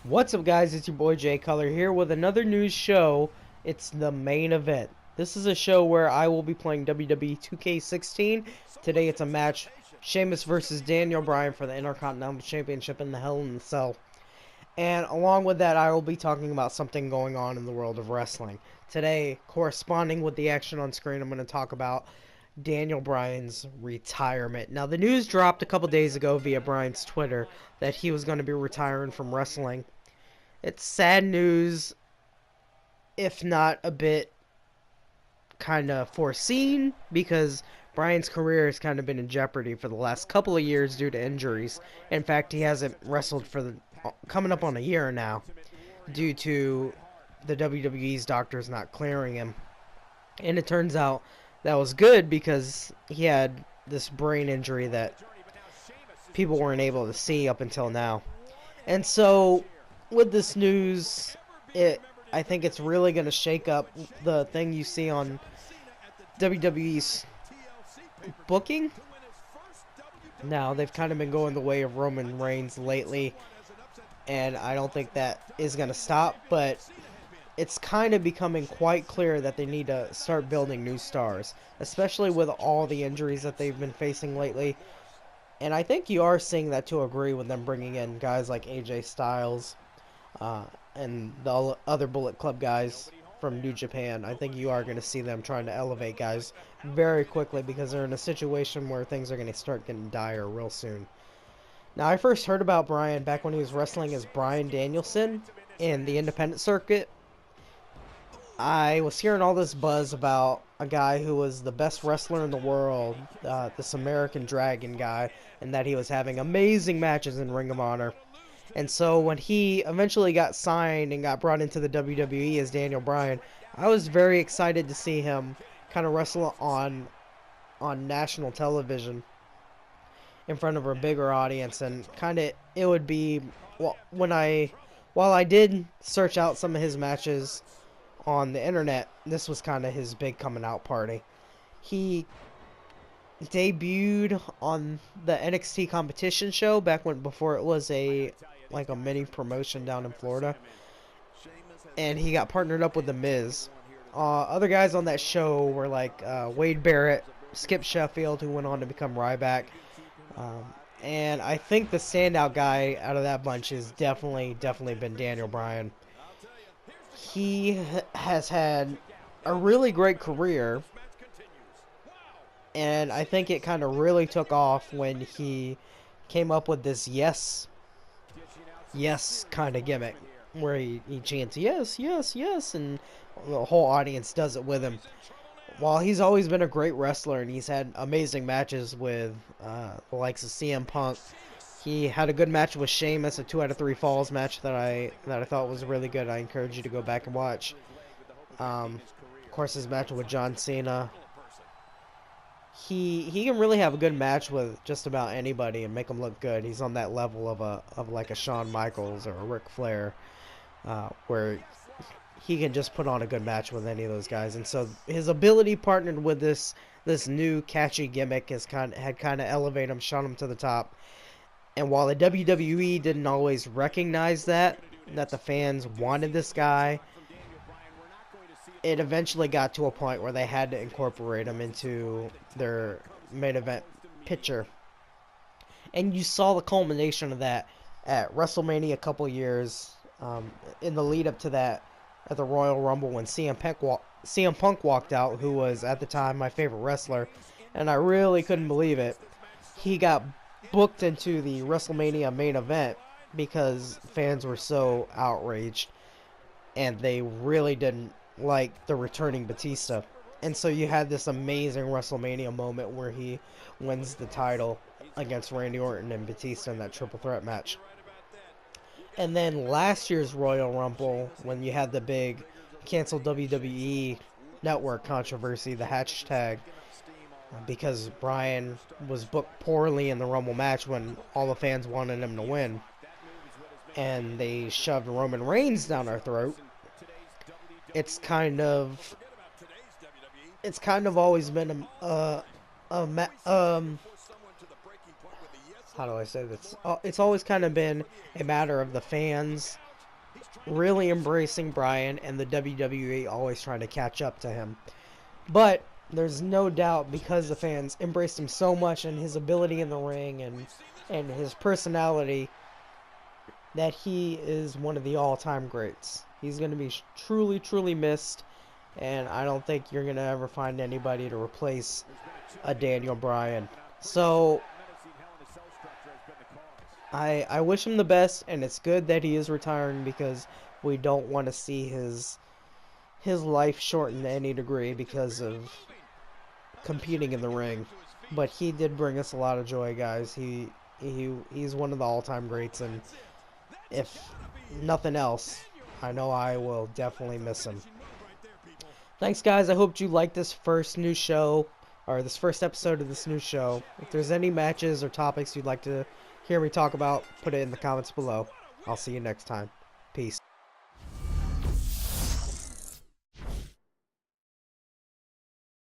What's up, guys? It's your boy Jay Color here with another news show. It's the main event. This is a show where I will be playing WWE 2K16. Today it's a match, Sheamus versus Daniel Bryan for the Intercontinental Championship in the Hell in the Cell. And along with that, I will be talking about something going on in the world of wrestling. Today, corresponding with the action on screen, I'm going to talk about Daniel Bryan's retirement. Now, the news dropped a couple days ago via Bryan's Twitter that he was going to be retiring from wrestling. It's sad news, if not a bit kind of foreseen, because Bryan's career has kind of been in jeopardy for the last couple of years due to injuries. In fact, he hasn't wrestled for coming up on a year now due to the WWE's doctors not clearing him. And it turns out that was good because he had this brain injury that people weren't able to see up until now. And so with this news, I think it's really going to shake up the thing you see on WWE's booking. Now, they've kind of been going the way of Roman Reigns lately, and I don't think that is going to stop, but it's kind of becoming quite clear that they need to start building new stars, especially with all the injuries that they've been facing lately. And I think you are seeing that to agree with them bringing in guys like AJ Styles, and the other Bullet Club guys from New Japan. I think you are going to see them trying to elevate guys very quickly because they're in a situation where things are going to start getting dire real soon. Now, I first heard about Bryan back when he was wrestling as Bryan Danielson in the independent circuit. I was hearing all this buzz about a guy who was the best wrestler in the world, this American Dragon guy, and that he was having amazing matches in Ring of Honor. And so when he eventually got signed and got brought into the WWE as Daniel Bryan, I was very excited to see him kind of wrestle on national television in front of a bigger audience. And kind of it would be, well, while I did search out some of his matches on the internet, this was kind of his big coming out party. He debuted on the NXT competition show back before it was a mini promotion down in Florida, and he got partnered up with The Miz. Other guys on that show were like Wade Barrett, Skip Sheffield, who went on to become Ryback, and I think the standout guy out of that bunch is definitely been Daniel Bryan. He has had a really great career, and I think it kind of really took off when he came up with this yes kind of gimmick, where he chants yes, yes, yes, and the whole audience does it with him. While he's always been a great wrestler and he's had amazing matches with the likes of CM Punk, he had a good match with Sheamus, a 2 out of 3 falls match that I thought was really good. I encourage you to go back and watch. Of course, his match with John Cena. He can really have a good match with just about anybody and make them look good. He's on that level of like a Shawn Michaels or a Ric Flair, where he can just put on a good match with any of those guys. And so his ability partnered with this new catchy gimmick had kind of elevated him, shot him to the top. And while the WWE didn't always recognize that the fans wanted this guy, it eventually got to a point where they had to incorporate him into their main event picture. And you saw the culmination of that at WrestleMania a couple years in the lead up to that at the Royal Rumble when CM Punk walked out, who was at the time my favorite wrestler, and I really couldn't believe it. He got booked into the WrestleMania main event because fans were so outraged and they really didn't like the returning Batista. And so you had this amazing WrestleMania moment where he wins the title against Randy Orton and Batista in that triple threat match. And then last year's Royal Rumble, when you had the big canceled WWE Network controversy, the hashtag, because Bryan was booked poorly in the Rumble match when all the fans wanted him to win, and they shoved Roman Reigns down our throat. It's kind of always been how do I say this? It's always kind of been a matter of the fans really embracing Bryan, and the WWE always trying to catch up to him. But there's no doubt, because the fans embraced him so much and his ability in the ring and his personality, that he is one of the all-time greats. He's going to be truly, truly missed, and I don't think you're going to ever find anybody to replace a Daniel Bryan. So I wish him the best, and it's good that he is retiring, because we don't want to see his life shortened to any degree because of competing in the ring. But he did bring us a lot of joy, guys. He's one of the all-time greats, and if nothing else, I know I will definitely miss him. Thanks, guys. I hope you liked this first new show, or this first episode of this new show. If there's any matches or topics you'd like to hear me talk about, put it in the comments below. I'll see you next time.